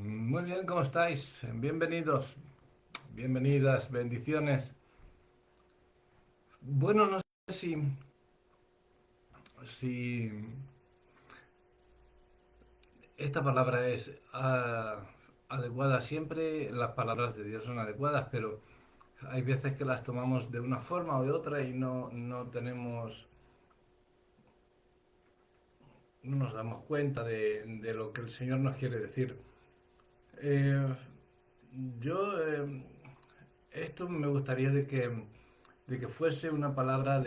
Muy bien, ¿cómo estáis? Bienvenidos, bienvenidas, bendiciones. Bueno, no sé si esta palabra es adecuada siempre, las palabras de Dios son adecuadas, pero hay veces que las tomamos de una forma o de otra y no tenemos, no nos damos cuenta de lo que el Señor nos quiere decir. Eh, yo, esto me gustaría de que fuese una palabra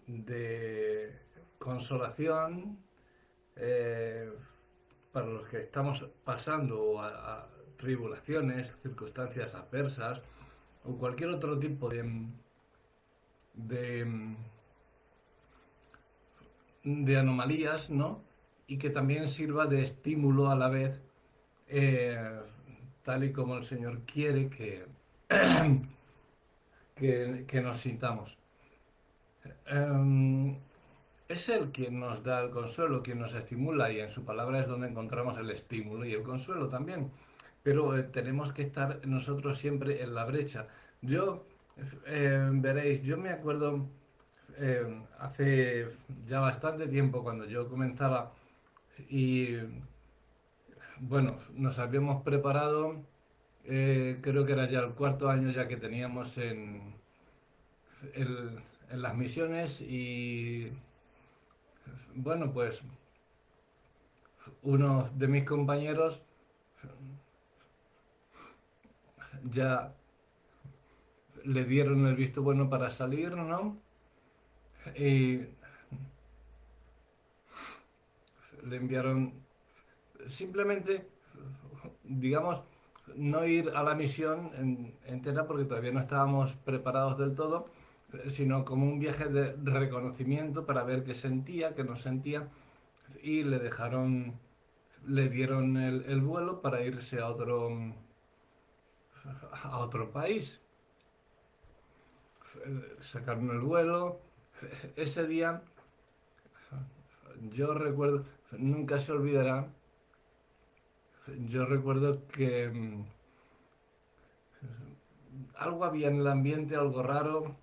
de consolación eh, para los que estamos pasando a tribulaciones, circunstancias adversas o cualquier otro tipo de, de anomalías, ¿no? Y que también sirva de estímulo a la vez, eh, tal y como el Señor quiere que nos sintamos. Um, Es Él quien nos da el consuelo, quien nos estimula y en su palabra es donde encontramos el estímulo y el consuelo también. Pero tenemos que estar nosotros siempre en la brecha. Veréis, yo me acuerdo hace ya bastante tiempo cuando yo comenzaba y bueno, nos habíamos preparado, creo que era ya el cuarto año ya que teníamos el- en las misiones y bueno, pues uno de mis compañeros ya le dieron el visto bueno para salir, ¿no? Y le enviaron simplemente, digamos, no ir a la misión entera porque todavía no estábamos preparados del todo, sino como un viaje de reconocimiento para ver qué sentía, qué no sentía, y le dieron el vuelo para irse a otro país. Sacaron el vuelo. Ese día, yo recuerdo, nunca se olvidará, yo recuerdo que algo había en el ambiente, algo raro.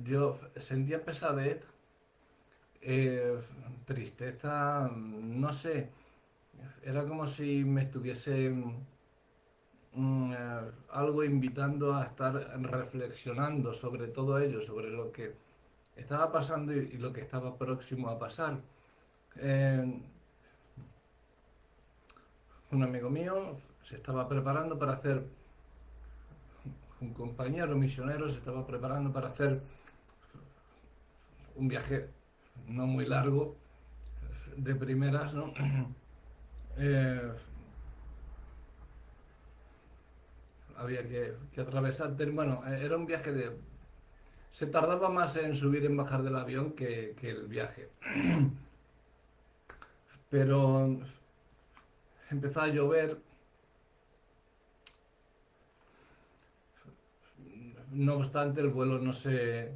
Yo sentía pesadez, eh, tristeza, no sé. Era como si me estuviese algo invitando a estar reflexionando sobre todo ello, sobre lo que estaba pasando y lo que estaba próximo a pasar. Eh, un amigo mío se estaba preparando para hacer, un compañero misionero se estaba preparando para hacer un viaje no muy largo, de primeras, ¿no? Eh, había que atravesar, bueno, era un viaje de... Se tardaba más en subir y en bajar del avión que el viaje. Pero empezó a llover, no obstante el vuelo no se,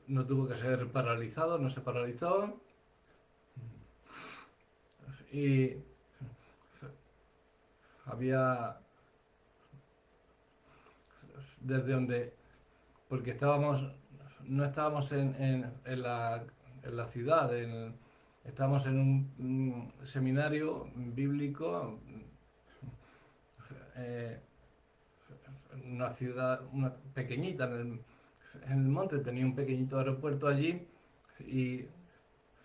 no tuvo que ser paralizado, no se paralizó y había desde donde, porque no estábamos en la ciudad, estábamos en un seminario bíblico, eh, una ciudad una pequeñita en el monte, tenía un pequeñito aeropuerto allí y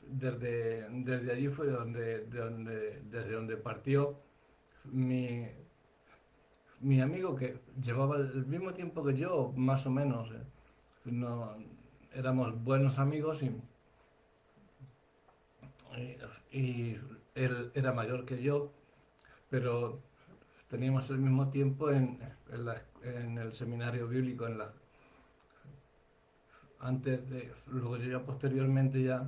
desde allí fue desde donde partió mi, mi amigo que llevaba el mismo tiempo que yo, más o menos. No, éramos buenos amigos y él era mayor que yo, pero teníamos el mismo tiempo en el seminario bíblico, luego yo ya posteriormente ya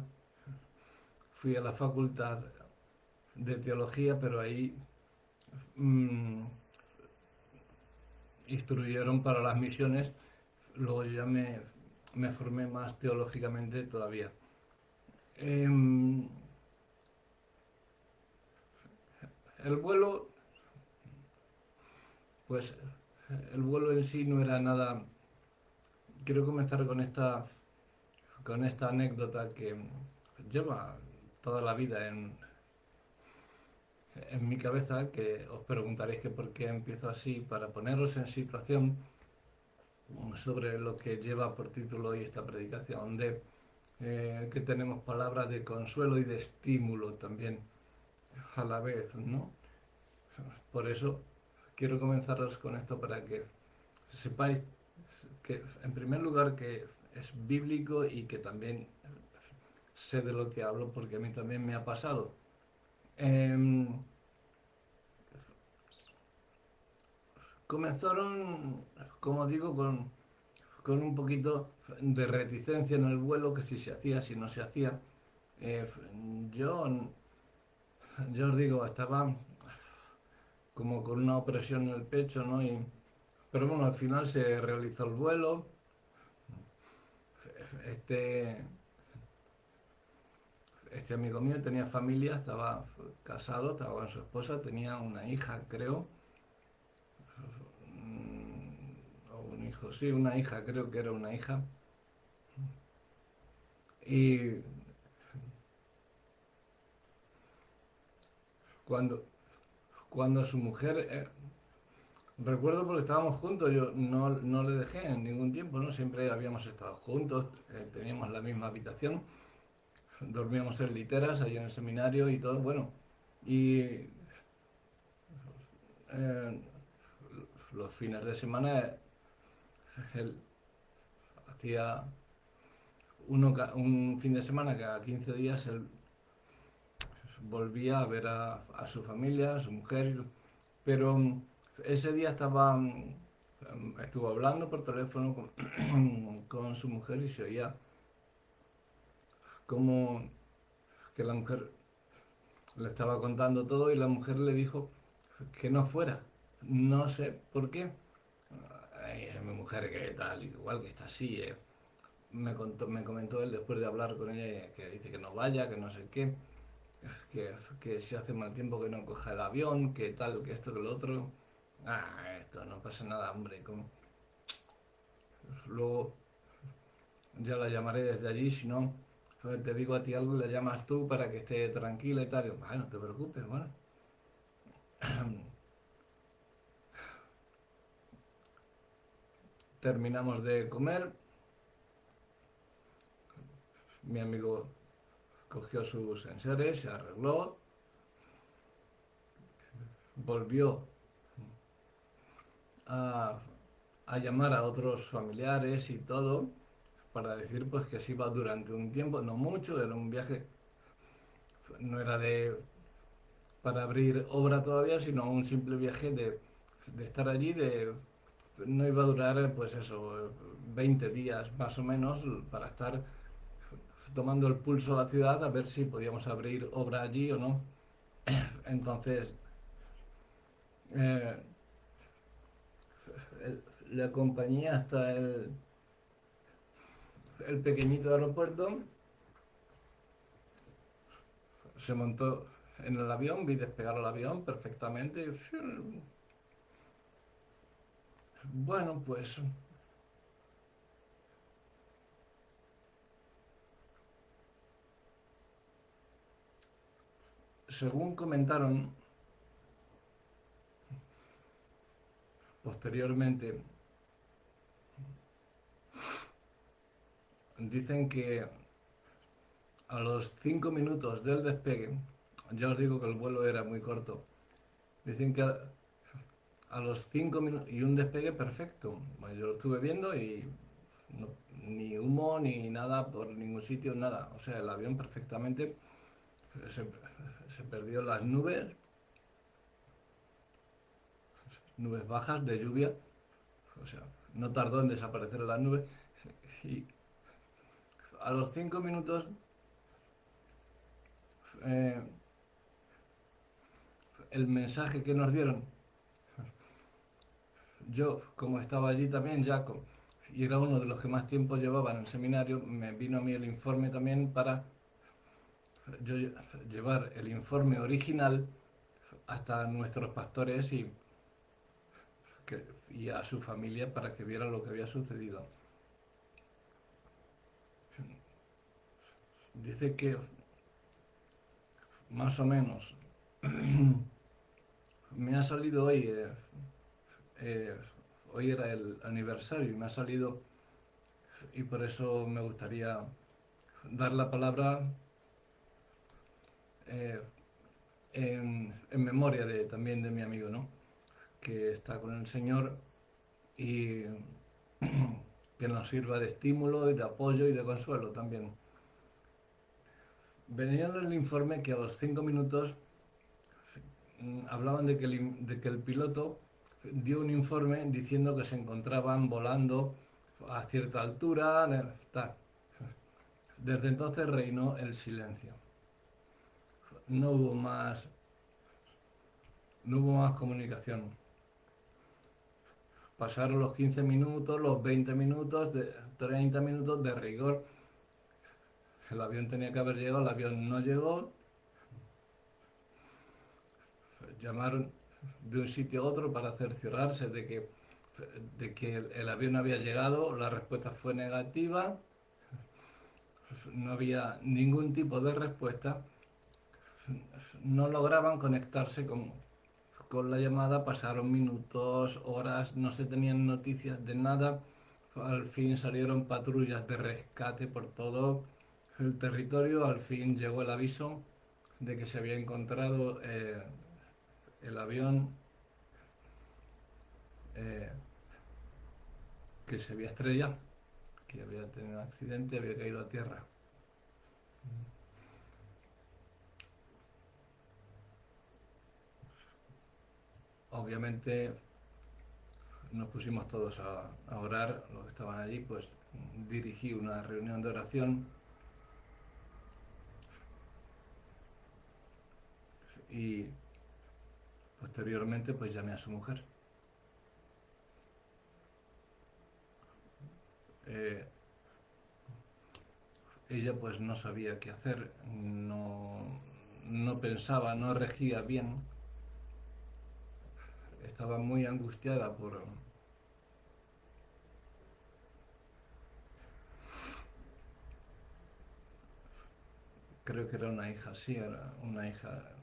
fui a la facultad de teología, pero ahí mm, instruyeron para las misiones, luego yo ya me formé más teológicamente todavía. el vuelo, pues el vuelo en sí no era nada. Quiero comenzar con esta anécdota que lleva toda la vida en mi cabeza, que os preguntaréis que por qué empiezo así, para poneros en situación sobre lo que lleva por título hoy esta predicación, que tenemos palabras de consuelo y de estímulo también a la vez, ¿no? Por eso quiero comenzaros con esto para que sepáis que, en primer lugar, que es bíblico y que también sé de lo que hablo porque a mí también me ha pasado. Em, Comenzaron, como digo, con un poquito de reticencia en el vuelo, que si se hacía, si no se hacía. Eh, yo, yo os digo, estaba como con una opresión en el pecho, ¿no? Pero bueno, al final se realizó el vuelo. Este, este amigo mío tenía familia, estaba casado, estaba con su esposa, tenía una hija, creo, o un hijo, sí, una hija, creo que era una hija. Y cuando, cuando su mujer, recuerdo porque estábamos juntos, yo no le dejé en ningún tiempo, ¿no? Siempre habíamos estado juntos, teníamos la misma habitación, dormíamos en literas ahí en el seminario y todo, bueno. Y eh, los fines de semana él hacía un fin de semana cada 15 días, él volvía a ver a su familia, a su mujer, pero ese día estuvo hablando por teléfono con su mujer y se oía como que la mujer le estaba contando todo y la mujer le dijo que no fuera. No sé por qué. Ay, mi mujer que tal, igual que está así. Me comentó él después de hablar con ella que dice que no vaya, que no sé qué, que si hace mal tiempo que no coja el avión, que tal, que esto, que lo otro. Ah, esto no pasa nada, hombre. Luego ya la llamaré desde allí, si no, te digo a ti algo y la llamas tú para que esté tranquila y tal. Y yo, no te preocupes, bueno. Terminamos de comer, mi amigo cogió sus enseres, se arregló, volvió a, a llamar a otros familiares y todo para decir pues que se iba durante un tiempo, no mucho, era un viaje, no era para abrir obra todavía, sino un simple viaje de estar allí, no iba a durar pues eso, 20 días más o menos para estar tomando el pulso a la ciudad a ver si podíamos abrir obra allí o no. Entonces, eh, le acompañé hasta el pequeñito aeropuerto, se montó en el avión, vi despegar el avión perfectamente. Bueno, pues según comentaron posteriormente, dicen que a los 5 minutos del despegue, ya os digo que el vuelo era muy corto, dicen que a los 5 minutos, y un despegue perfecto, bueno, yo lo estuve viendo y ni humo ni nada por ningún sitio, nada, o sea, el avión perfectamente, se, se perdió las nubes bajas de lluvia, o sea, no tardó en desaparecer las nubes, y a los 5 minutos eh, el mensaje que nos dieron, yo como estaba allí también, Jaco, y era uno de los que más tiempo llevaba en el seminario, me vino a mí el informe también para yo llevar el informe original hasta nuestros pastores y a su familia para que viera lo que había sucedido. Dice que más o menos me ha salido hoy, eh, hoy era el aniversario y me ha salido, y por eso me gustaría dar la palabra eh, en memoria también de mi amigo, ¿no? Que está con el Señor y que nos sirva de estímulo y de apoyo y de consuelo también. Venía en el informe que a los 5 minutos hablaban de que el piloto dio un informe diciendo que se encontraban volando a cierta altura, tal. Desde entonces reinó el silencio. No hubo más, no hubo más comunicación. Pasaron los 15 minutos, los 20 minutos, 30 minutos de rigor. El avión tenía que haber llegado, el avión no llegó. Llamaron de un sitio a otro para cerciorarse de que el avión había llegado. La respuesta fue negativa. No había ningún tipo de respuesta. No lograban conectarse con la llamada. Pasaron minutos, horas, no se tenían noticias de nada. Al fin salieron patrullas de rescate por todo el territorio. Al fin llegó el aviso de que se había encontrado el avión eh, que se había estrellado, que había tenido un accidente y había caído a tierra. Obviamente nos pusimos todos a orar, los que estaban allí, pues dirigí una reunión de oración y posteriormente pues llamé a su mujer. Eh, Ella pues no sabía qué hacer, no pensaba, no regía bien, estaba muy angustiada creo que era una hija, sí, era una hija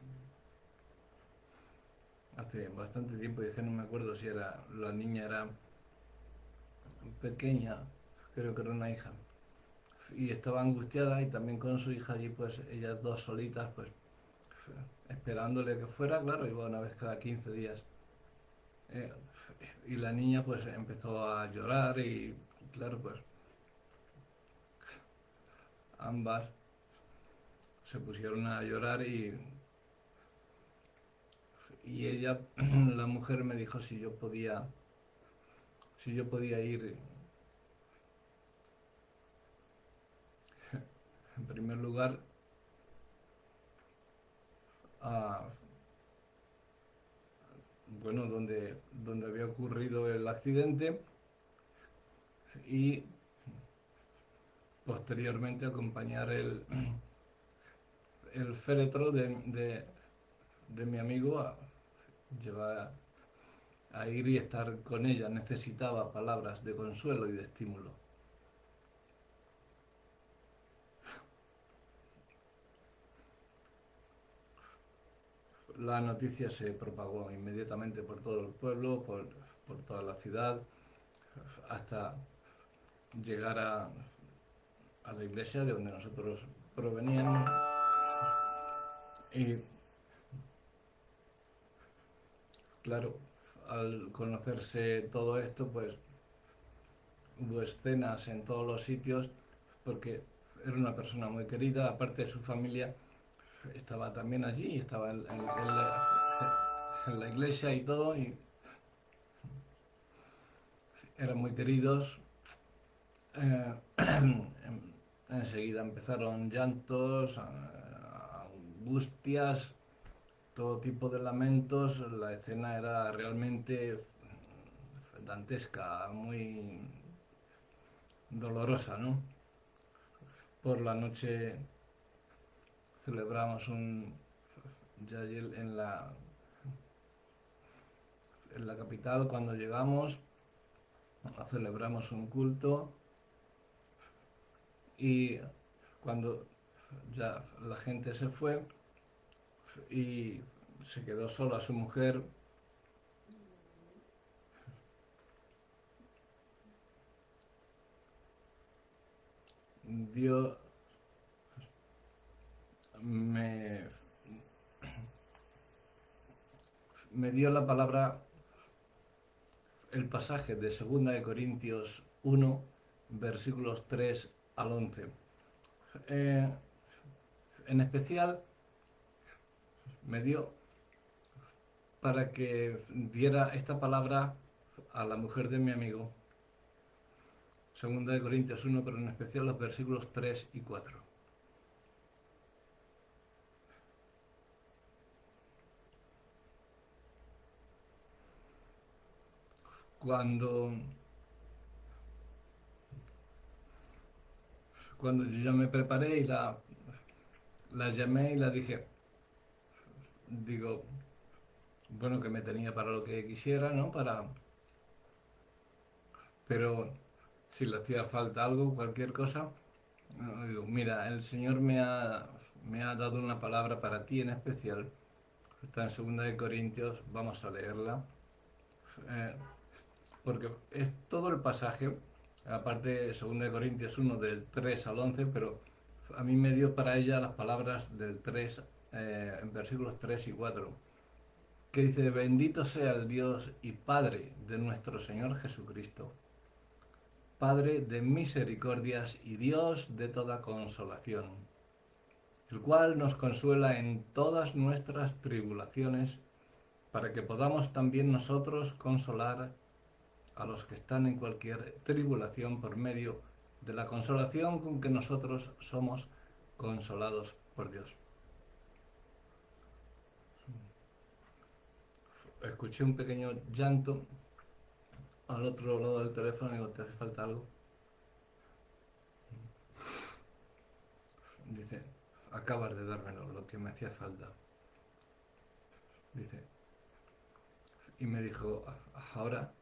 hace bastante tiempo, y es que no me acuerdo si la niña era pequeña, creo que era una hija, y estaba angustiada y también con su hija allí, pues ellas dos solitas, pues esperándole que fuera, claro, iba una vez cada 15 días. Eh, y la niña pues empezó a llorar y claro, pues ambas se pusieron a llorar y ella, la mujer me dijo si yo podía ir en primer lugar a, bueno, donde había ocurrido el accidente y posteriormente acompañar el féretro de mi amigo llevar a ir y estar con ella. Necesitaba palabras de consuelo y de estímulo. La noticia se propagó inmediatamente por todo el pueblo, por toda la ciudad, hasta llegar a la iglesia de donde nosotros proveníamos. Y claro, al conocerse todo esto, pues hubo escenas en todos los sitios, porque era una persona muy querida, aparte de su familia, estaba también allí, estaba en la iglesia y todo, y eran muy queridos. Eh, enseguida empezaron llantos, angustias, todo tipo de lamentos. La escena era realmente dantesca, muy dolorosa, ¿no? Por la noche celebramos un yayel en la capital, cuando llegamos, celebramos un culto y cuando ya la gente se fue y se quedó sola su mujer, Dios me, me dio la palabra, el pasaje de 2 de Corintios 1, versículos 3 al 11. Eh, en especial me dio para que diera esta palabra a la mujer de mi amigo. 2 de Corintios 1, pero en especial los versículos 3 y 4. Cuando, cuando yo ya me preparé y la llamé y la dije, digo, bueno, que me tenía para lo que quisiera, ¿no? Pero si le hacía falta algo, cualquier cosa, no, digo, mira, el Señor me ha dado una palabra para ti en especial. Está en 2 de Corintios, vamos a leerla. Eh, porque es todo el pasaje, aparte de 2 de Corintios 1 del 3 al 11, pero a mí me dio para ella las palabras del 3, en versículos 3 y 4, que dice, bendito sea el Dios y Padre de nuestro Señor Jesucristo, Padre de misericordias y Dios de toda consolación, el cual nos consuela en todas nuestras tribulaciones, para que podamos también nosotros consolar a los que están en cualquier tribulación por medio de la consolación con que nosotros somos consolados por Dios. Escuché un pequeño llanto al otro lado del teléfono y digo, ¿te hace falta algo? Dice, acabas de dármelo, lo que me hacía falta. Dice, y me dijo, ahora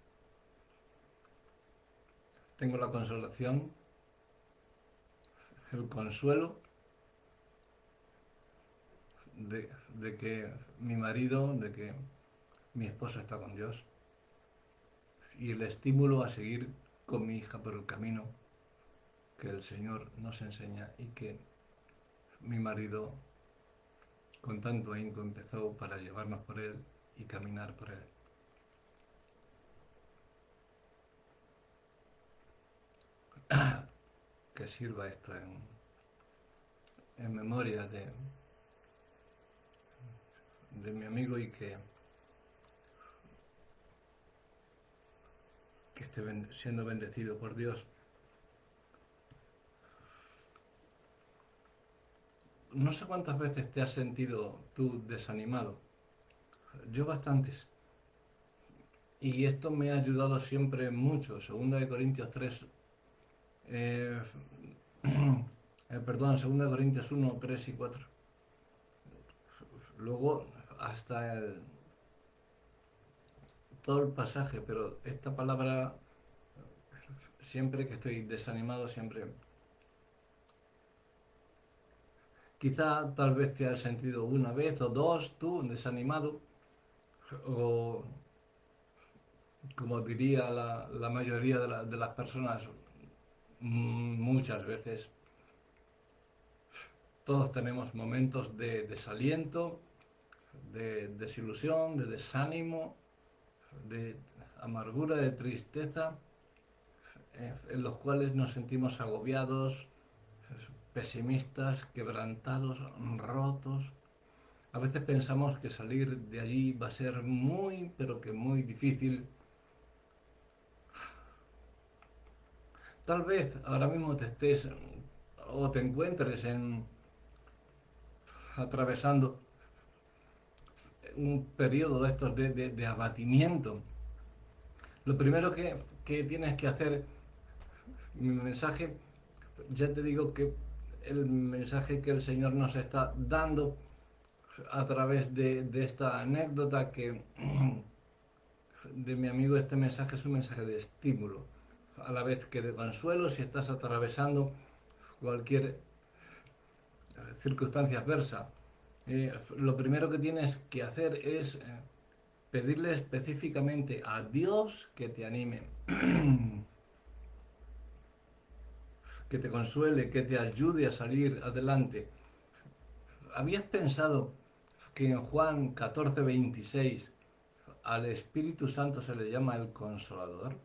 tengo la consolación, el consuelo de que mi marido, de que mi esposa está con Dios, y el estímulo a seguir con mi hija por el camino que el Señor nos enseña y que mi marido con tanto ahínco empezó para llevarnos por él y caminar por él. Que sirva esto en memoria de mi amigo y que esté siendo bendecido por Dios. No sé cuántas veces te has sentido tú desanimado. Yo bastantes. Y esto me ha ayudado siempre mucho. 2 de Corintios 3, perdón, 2 de Corintios 1, 3 y 4. Luego hasta todo el pasaje, pero esta palabra, siempre que estoy desanimado, siempre... Quizá tal vez te has sentido una vez o dos tú desanimado, o como diría la mayoría de las personas, muchas veces. Todos tenemos momentos de desaliento, de desilusión, de desánimo, de amargura, de tristeza, en los cuales nos sentimos agobiados, pesimistas, quebrantados, rotos. A veces pensamos que salir de allí va a ser muy, pero que muy difícil. Tal vez ahora mismo te estés o te encuentres atravesando un periodo de estos de abatimiento. Lo primero que tienes que hacer, mi mensaje, ya te digo que el mensaje que el Señor nos está dando a través de esta anécdota que de mi amigo este mensaje es un mensaje de estímulo, a la vez que de consuelo si estás atravesando cualquier circunstancia adversa. Lo primero que tienes que hacer es pedirle específicamente a Dios que te anime, que te consuele, que te ayude a salir adelante. ¿Habías pensado que en Juan 14:26 al Espíritu Santo se le llama el Consolador?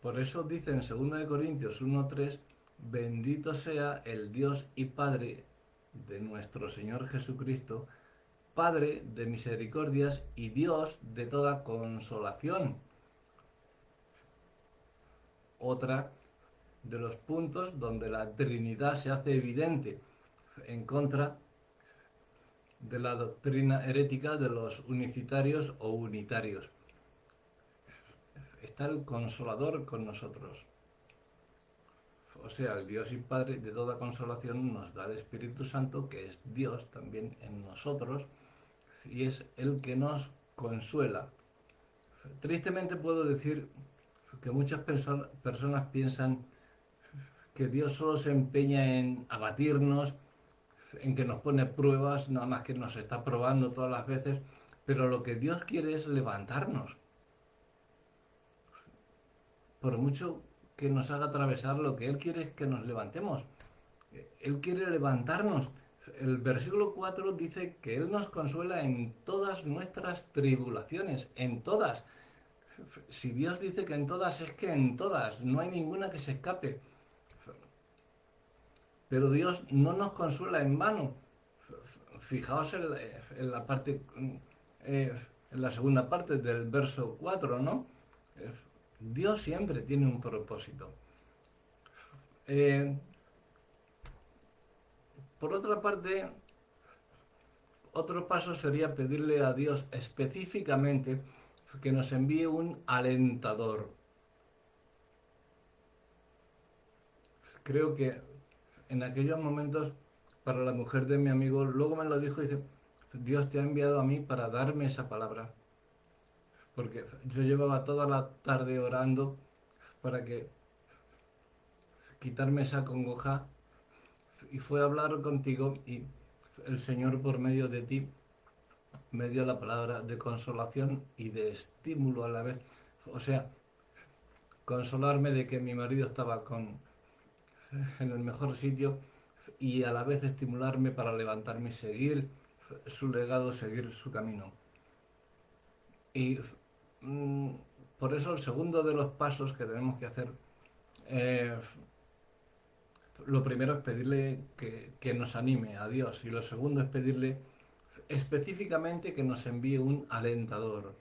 Por eso dice en 2 Corintios 1:3, bendito sea el Dios y Padre de nuestro Señor Jesucristo, Padre de misericordias y Dios de toda consolación. Otra de los puntos donde la Trinidad se hace evidente en contra de la doctrina herética de los unicitarios o unitarios. Está el Consolador con nosotros. O sea, el Dios y Padre de toda consolación nos da el Espíritu Santo, que es Dios también en nosotros, y es el que nos consuela. Tristemente puedo decir que muchas personas piensan que Dios solo se empeña en abatirnos, en que nos pone pruebas, nada más que nos está probando todas las veces, pero lo que Dios quiere es levantarnos. Por mucho que nos haga atravesar, lo que Él quiere es que nos levantemos. Él quiere levantarnos. El versículo 4 dice que Él nos consuela en todas nuestras tribulaciones, en todas. Si Dios dice que en todas, es que en todas, no hay ninguna que se escape. Pero Dios no nos consuela en vano. Fijaos en la parte, en la segunda parte del verso 4, ¿no? Dios siempre tiene un propósito. Por otra parte, otro paso sería pedirle a Dios específicamente que nos envíe un alentador. Creo que en aquellos momentos, para la mujer de mi amigo, luego me lo dijo y dice, Dios te ha enviado a mí para darme esa palabra. Porque yo llevaba toda la tarde orando para que quitarme esa congoja y fue a hablar contigo y el Señor por medio de ti me dio la palabra de consolación y de estímulo a la vez. O sea, consolarme de que mi marido estaba en el mejor sitio y a la vez estimularme para levantarme y seguir su legado, seguir su camino. Y mm, por eso el segundo de los pasos que tenemos que hacer, eh, lo primero es pedirle que nos anime a Dios y lo segundo es pedirle específicamente que nos envíe un alentador.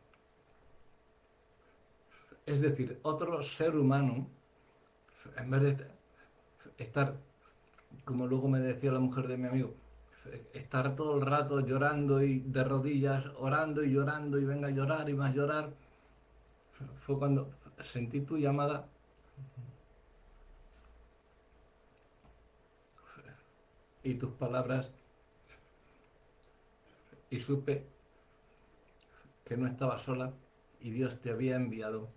Es decir, otro ser humano, en vez de estar, como luego me decía la mujer de mi amigo, estar todo el rato llorando y de rodillas, orando y llorando y venga a llorar y más llorar, fue cuando sentí tu llamada y tus palabras y supe que no estaba sola y Dios te había enviado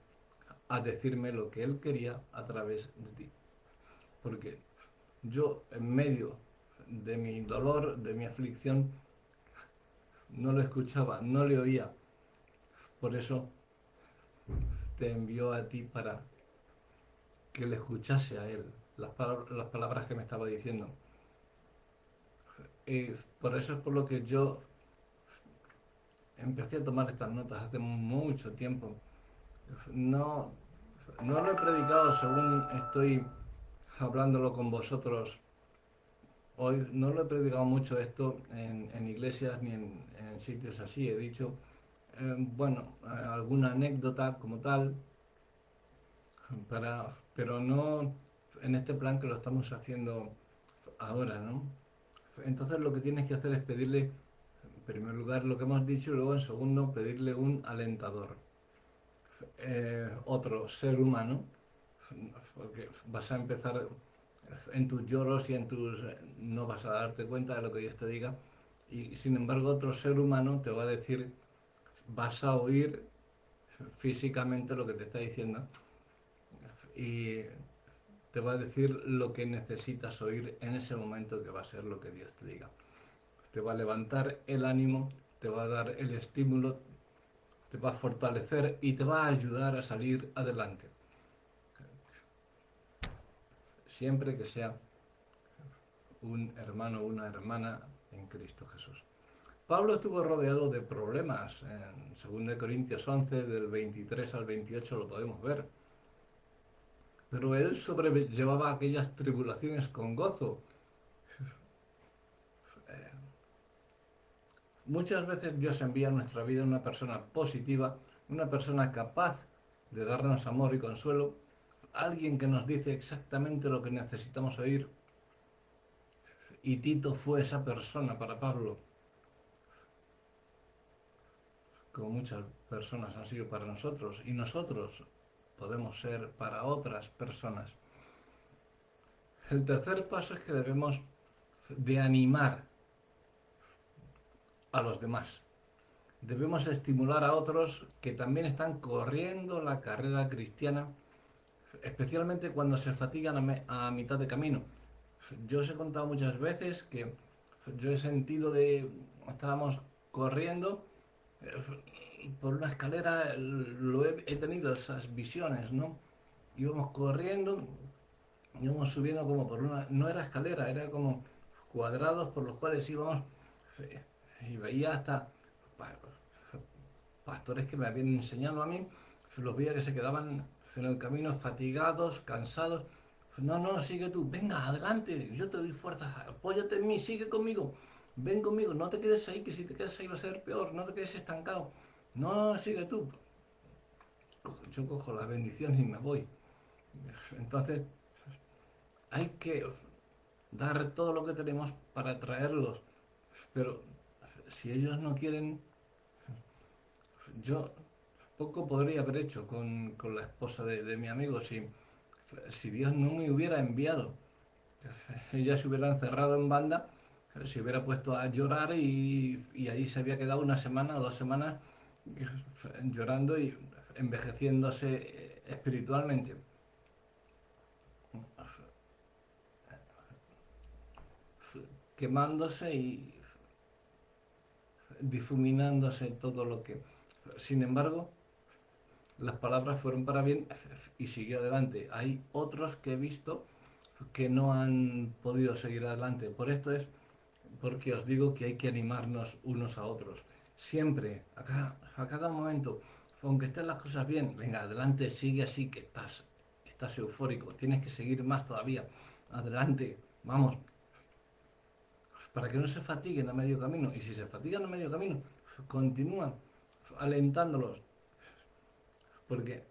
a decirme lo que Él quería a través de ti. Porque yo en medio de mi dolor, de mi aflicción, no lo escuchaba, no le oía. Por eso te envió a ti para que le escuchase a Él las palabras que me estaba diciendo. Y por eso es por lo que yo empecé a tomar estas notas hace mucho tiempo. No, no lo he predicado según estoy hablándolo con vosotros hoy. No lo he predicado mucho esto en iglesias ni en sitios así. He dicho, alguna anécdota como tal, pero no en este plan que lo estamos haciendo ahora, ¿no? Entonces lo que tienes que hacer es pedirle, en primer lugar, lo que hemos dicho, y luego en segundo, pedirle un alentador. Otro ser humano, porque vas a empezar en tus lloros y en tus... no vas a darte cuenta de lo que Dios te diga, y sin embargo otro ser humano te va a decir vas a oír físicamente lo que te está diciendo y te va a decir lo que necesitas oír en ese momento, que va a ser lo que Dios te diga. Te va a levantar el ánimo, te va a dar el estímulo, te va a fortalecer y te va a ayudar a salir adelante. Siempre que sea un hermano o una hermana en Cristo Jesús. Pablo estuvo rodeado de problemas. En 2 Corintios 11, del 23 al 28 lo podemos ver. Pero él sobrellevaba aquellas tribulaciones con gozo. Muchas veces Dios envía a nuestra vida una persona positiva, una persona capaz de darnos amor y consuelo, alguien que nos dice exactamente lo que necesitamos oír. Y Tito fue esa persona para Pablo, como muchas personas han sido para nosotros, y nosotros podemos ser para otras personas. El tercer paso es que debemos de animar a los demás. Debemos estimular a otros que también están corriendo la carrera cristiana, especialmente cuando se fatigan a mitad de camino. Yo os he contado muchas veces que yo he sentido estábamos corriendo por una escalera, he tenido esas visiones, ¿no? Íbamos corriendo, íbamos subiendo como por no era escalera, era como cuadrados por los cuales íbamos, y veía hasta pastores que me habían enseñado a mí, los veía que se quedaban en el camino fatigados, cansados. No, no, sigue tú, venga, adelante, yo te doy fuerzas, apóyate en mí, sigue conmigo, ven conmigo, no te quedes ahí, que si te quedas ahí va a ser peor, no te quedes estancado, no, sigue tú. Yo cojo la bendición y me voy. Entonces, hay que dar todo lo que tenemos para traerlos, pero si ellos no quieren, yo poco podría haber hecho con la esposa de mi amigo si Dios no me hubiera enviado. Ella se hubiera encerrado en banda, se hubiera puesto a llorar y ahí se había quedado una semana o 2 semanas llorando y envejeciéndose espiritualmente, quemándose y difuminándose todo lo que... Sin embargo, las palabras fueron para bien y siguió adelante. Hay otros que he visto que no han podido seguir adelante. Por esto es porque os digo que hay que animarnos unos a otros. Siempre, a cada momento, aunque estén las cosas bien, venga, adelante, sigue así, que estás eufórico, tienes que seguir más todavía. Adelante, vamos, para que no se fatiguen a medio camino. Y si se fatigan a medio camino, continúan alentándolos, porque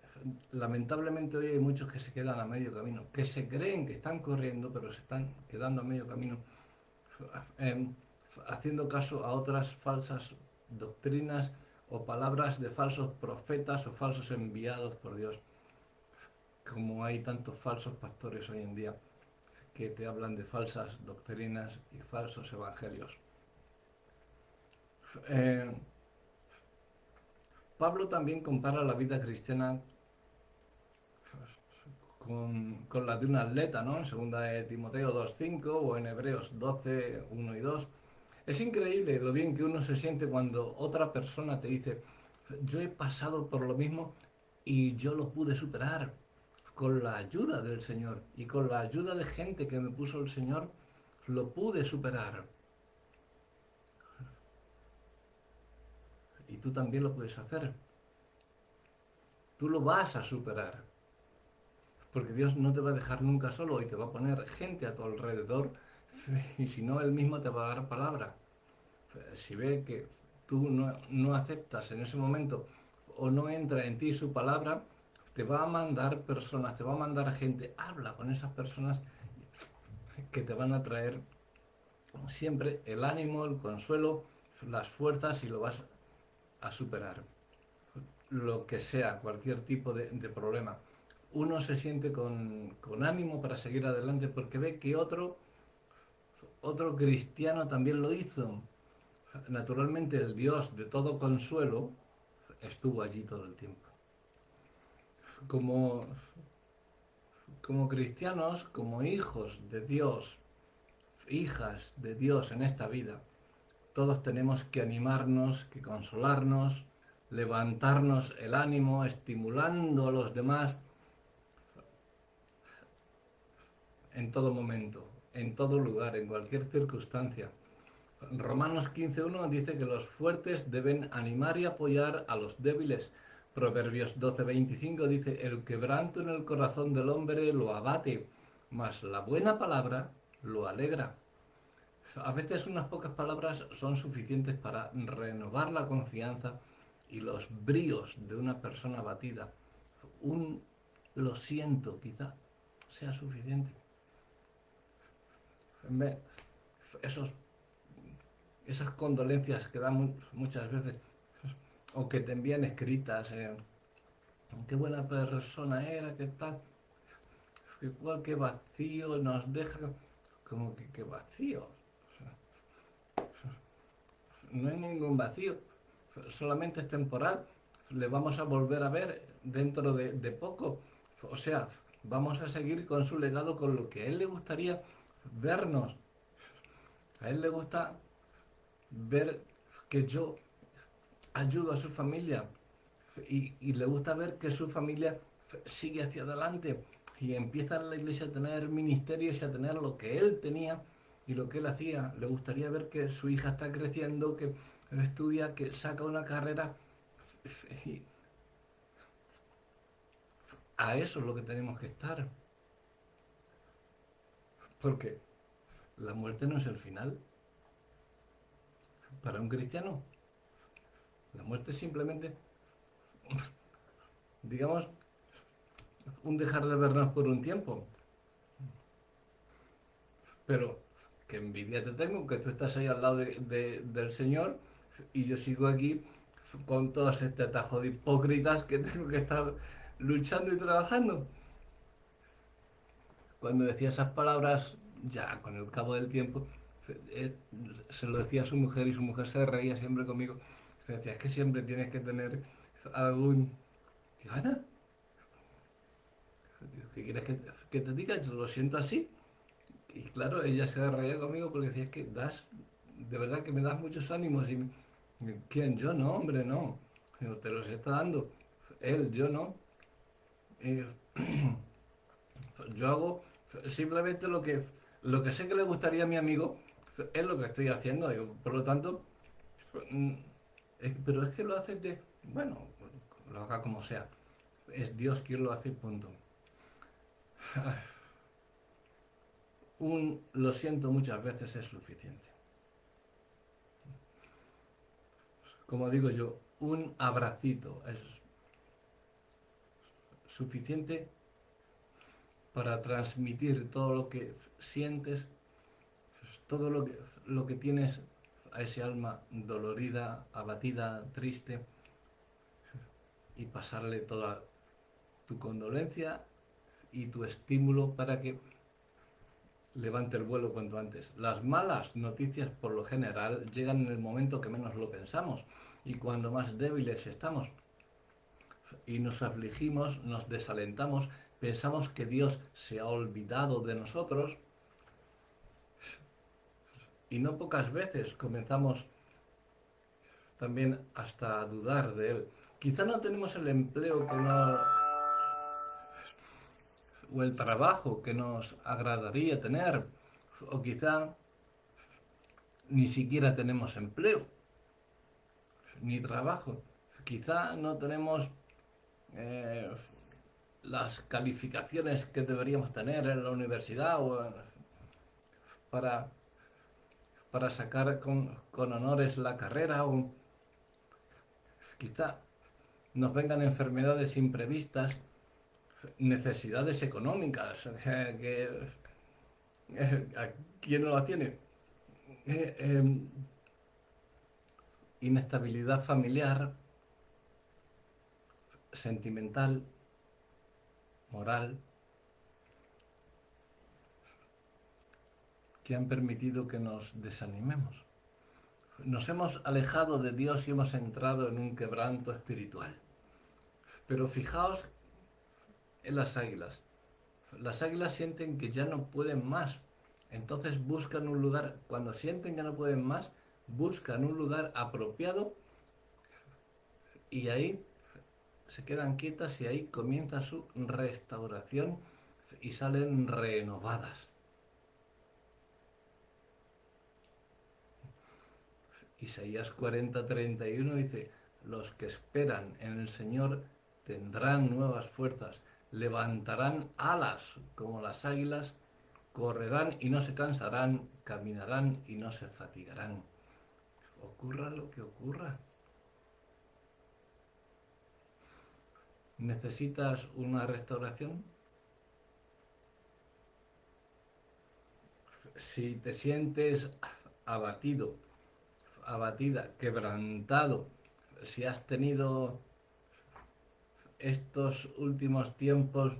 lamentablemente hoy hay muchos que se quedan a medio camino, que se creen que están corriendo, pero se están quedando a medio camino, haciendo caso a otras falsas doctrinas o palabras de falsos profetas o falsos enviados por Dios, como hay tantos falsos pastores hoy en día que te hablan de falsas doctrinas y falsos evangelios. Pablo también compara la vida cristiana con la de un atleta, ¿no? En 2 Timoteo 2:5 o en Hebreos 12:1 y 2. Es increíble lo bien que uno se siente cuando otra persona te dice, yo he pasado por lo mismo y yo lo pude superar con la ayuda del Señor y con la ayuda de gente que me puso el Señor, lo pude superar. Y tú también lo puedes hacer. Tú lo vas a superar. Porque Dios no te va a dejar nunca solo y te va a poner gente a tu alrededor y si no, Él mismo te va a dar palabra. Si ve que tú no aceptas en ese momento o no entra en ti su palabra, te va a mandar personas, te va a mandar gente. Habla con esas personas que te van a traer siempre el ánimo, el consuelo, las fuerzas y lo vas a superar. Lo que sea, cualquier tipo de problema. Uno se siente con ánimo para seguir adelante porque ve que otro cristiano también lo hizo. Naturalmente el Dios de todo consuelo estuvo allí todo el tiempo. Como, como cristianos, como hijos de Dios, hijas de Dios en esta vida, todos tenemos que animarnos, que consolarnos, levantarnos el ánimo, estimulando a los demás en todo momento, en todo lugar, en cualquier circunstancia. Romanos 15.1 dice que los fuertes deben animar y apoyar a los débiles. Proverbios 12.25 dice, el quebranto en el corazón del hombre lo abate, mas la buena palabra lo alegra. A veces unas pocas palabras son suficientes para renovar la confianza y los bríos de una persona abatida. Un lo siento quizá sea suficiente. Esos, esas condolencias que dan muchas veces o que te envían escritas, qué buena persona era, qué tal, qué vacío nos deja, como que qué vacío. No hay ningún vacío, solamente es temporal. Le vamos a volver a ver dentro de poco. O sea, vamos a seguir con su legado, con lo que a él le gustaría vernos. A él le gusta ver que yo ayudo a su familia y le gusta ver que su familia sigue hacia adelante y empieza la iglesia a tener ministerios y a tener lo que él tenía y lo que él hacía. Le gustaría ver que su hija está creciendo, que estudia, que saca una carrera. Y a eso es lo que tenemos que estar. Porque la muerte no es el final. Para un cristiano, la muerte es simplemente, digamos, un dejar de vernos por un tiempo. Pero qué envidia te tengo, que tú estás ahí al lado del Señor y yo sigo aquí con todo este atajo de hipócritas que tengo que estar luchando y trabajando. Cuando decía esas palabras, ya con el cabo del tiempo, eh, se lo decía a su mujer y su mujer se reía siempre conmigo. Se decía, es que siempre tienes que tener algún... Digo, "Ana, ¿qué quieres que te diga? Yo lo siento así". Y claro, ella se reía conmigo porque decía, es que das, de verdad que me das muchos ánimos. Y, ¿quién? Yo no, hombre, no. Digo, te los está dando. Él, yo no. Y yo hago simplemente lo que sé que le gustaría a mi amigo, es lo que estoy haciendo. Digo, por lo tanto, mm, pero es que lo hace de, bueno, lo haga como sea. Es Dios quien lo hace, punto. Un lo siento muchas veces es suficiente. Como digo yo, un abracito es suficiente para transmitir todo lo que sientes, todo lo que tienes a ese alma dolorida, abatida, triste, y pasarle toda tu condolencia y tu estímulo para que levante el vuelo cuanto antes. Las malas noticias por lo general llegan en el momento que menos lo pensamos y cuando más débiles estamos y nos afligimos, nos desalentamos, pensamos que Dios se ha olvidado de nosotros y no pocas veces comenzamos también hasta a dudar de Él. Quizá no tenemos el empleo que no, o el trabajo que nos agradaría tener, o quizá ni siquiera tenemos empleo, ni trabajo. Quizá no tenemos eh, las calificaciones que deberíamos tener en la universidad o para, para sacar con honores la carrera o quizá nos vengan enfermedades imprevistas, necesidades económicas, que ¿a quién no las tiene? Eh, eh, Inestabilidad familiar, sentimental, moral, que han permitido que nos desanimemos. Nos hemos alejado de Dios y hemos entrado en un quebranto espiritual. Pero fijaos en las águilas. Las águilas sienten que ya no pueden más. Entonces buscan un lugar, cuando sienten que no pueden más, buscan un lugar apropiado y ahí se quedan quietas y ahí comienza su restauración y salen renovadas. Isaías 40:31 dice, los que esperan en el Señor tendrán nuevas fuerzas, levantarán alas como las águilas, correrán y no se cansarán, caminarán y no se fatigarán. Ocurra lo que ocurra. ¿Necesitas una restauración? Si te sientes abatido, abatida, quebrantado, si has tenido estos últimos tiempos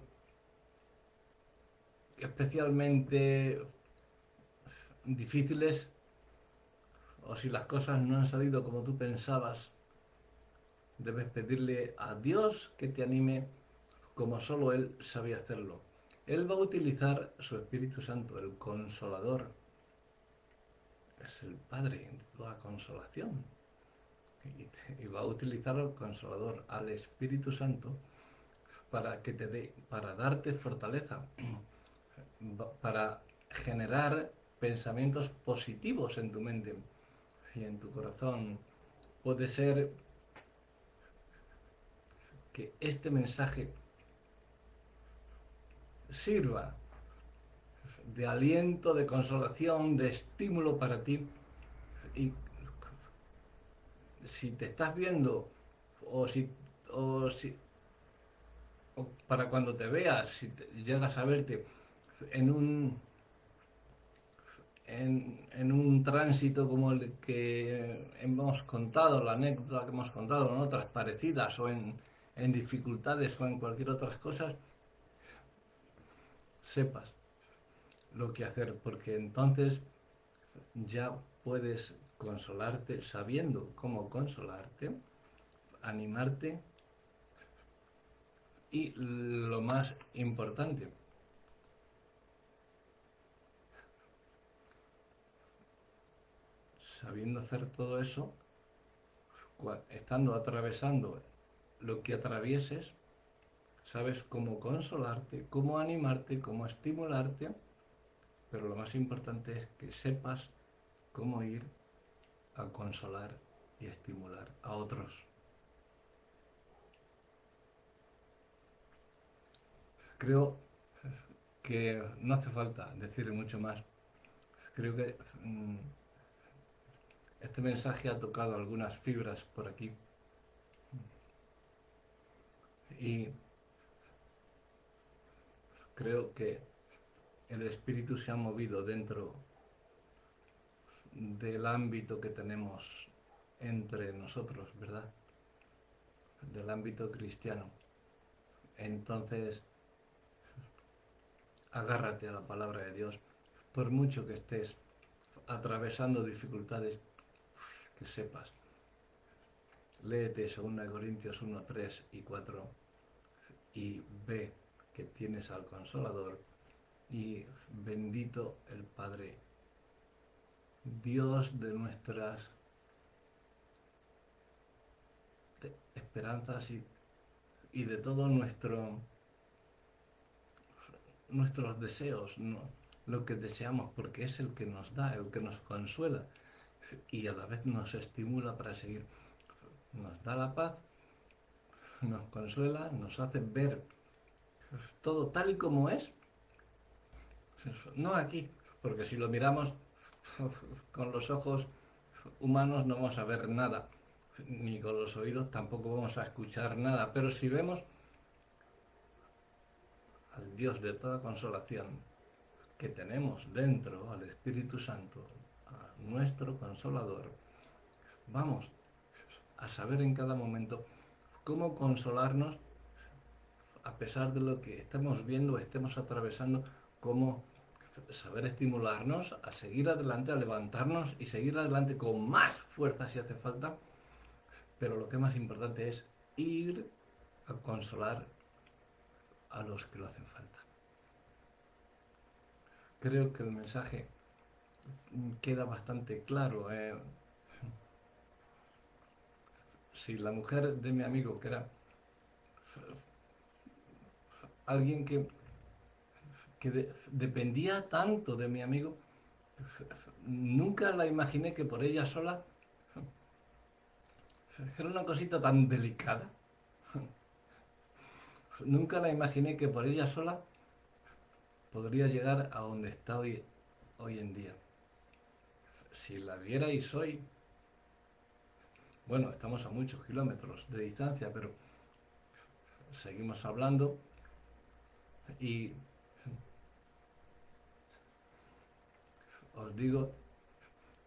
especialmente difíciles, o si las cosas no han salido como tú pensabas, debes pedirle a Dios que te anime como solo Él sabía hacerlo. Él va a utilizar su Espíritu Santo, el Consolador. Es el Padre de toda consolación. Y va a utilizar al Consolador, al Espíritu Santo, para que te dé, para darte fortaleza, para generar pensamientos positivos en tu mente y en tu corazón. Puede ser que este mensaje sirva de aliento, de consolación, de estímulo para ti. Y si te estás viendo, o si, o si o para cuando te veas, si llegas a verte en en un tránsito como el que hemos contado, la anécdota que hemos contado, en otras parecidas, o en dificultades o en cualquier otras cosas, sepas lo que hacer, porque entonces ya puedes consolarte sabiendo cómo consolarte, animarte y lo más importante, sabiendo hacer todo eso, estando atravesando lo que atravieses, sabes cómo consolarte, cómo animarte, cómo estimularte, pero lo más importante es que sepas cómo ir a consolar y estimular a otros. Creo que no hace falta decir mucho más. Creo que este mensaje ha tocado algunas fibras por aquí y creo que el espíritu se ha movido dentro del ámbito que tenemos entre nosotros, ¿verdad? Del ámbito cristiano. Entonces, agárrate a la palabra de Dios, por mucho que estés atravesando dificultades, que sepas. Léete 2 Corintios 1, 3 y 4 y ve que tienes al Consolador y bendito el Padre, Dios de nuestras esperanzas y de todo nuestros deseos, ¿no? Lo que deseamos, porque es el que nos da, el que nos consuela y a la vez nos estimula para seguir. Nos da la paz, nos consuela, nos hace ver todo tal y como es, no aquí, porque si lo miramos con los ojos humanos no vamos a ver nada, ni con los oídos tampoco vamos a escuchar nada, pero si vemos al Dios de toda consolación que tenemos dentro, al Espíritu Santo, a nuestro Consolador, vamos a saber en cada momento cómo consolarnos a pesar de lo que estemos viendo o estemos atravesando, cómo saber estimularnos a seguir adelante, a levantarnos y seguir adelante con más fuerza si hace falta, pero lo que es más importante es ir a consolar a los que lo hacen falta. Creo que el mensaje queda bastante claro. Si la mujer de mi amigo, que era alguien que dependía tanto de mi amigo, nunca la imaginé que por ella sola, era una cosita tan delicada, nunca la imaginé que por ella sola podría llegar a donde está hoy en día. Si la vierais hoy, bueno, estamos a muchos kilómetros de distancia, pero seguimos hablando y os digo,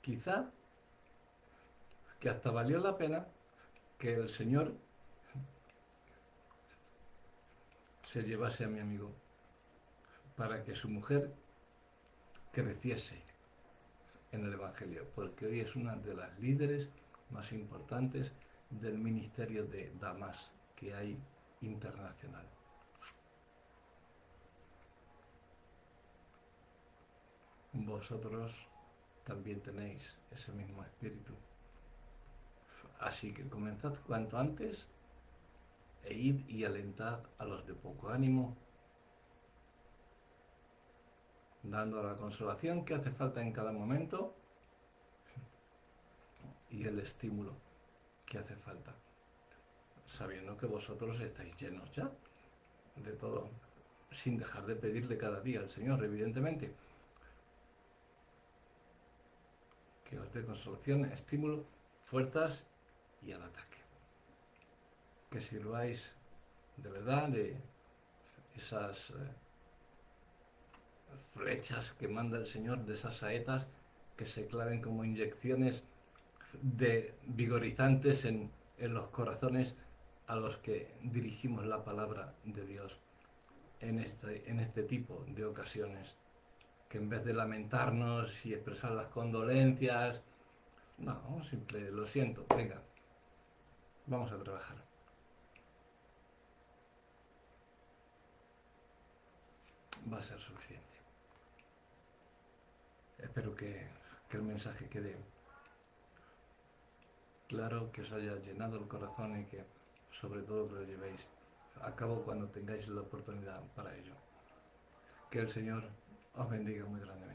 quizá que hasta valió la pena que el Señor se llevase a mi amigo para que su mujer creciese en el Evangelio, porque hoy es una de las líderes más importantes del ministerio de Damas que hay internacional. Vosotros también tenéis ese mismo espíritu. Así que comenzad cuanto antes e id y alentad a los de poco ánimo, dando la consolación que hace falta en cada momento y el estímulo que hace falta, sabiendo que vosotros estáis llenos ya de todo, sin dejar de pedirle cada día al Señor, evidentemente, que os dé consolación, estímulo, fuerzas y al ataque. Que sirváis de verdad de esas flechas que manda el Señor, de esas saetas que se claven como inyecciones de vigorizantes en los corazones a los que dirigimos la palabra de Dios en este tipo de ocasiones, que en vez de lamentarnos y expresar las condolencias, no, simple, lo siento, venga, vamos a trabajar. Va a ser suficiente. Espero que el mensaje quede claro, que os haya llenado el corazón y que sobre todo que lo llevéis a cabo cuando tengáis la oportunidad para ello. Que el Señor os bendiga muy grandemente.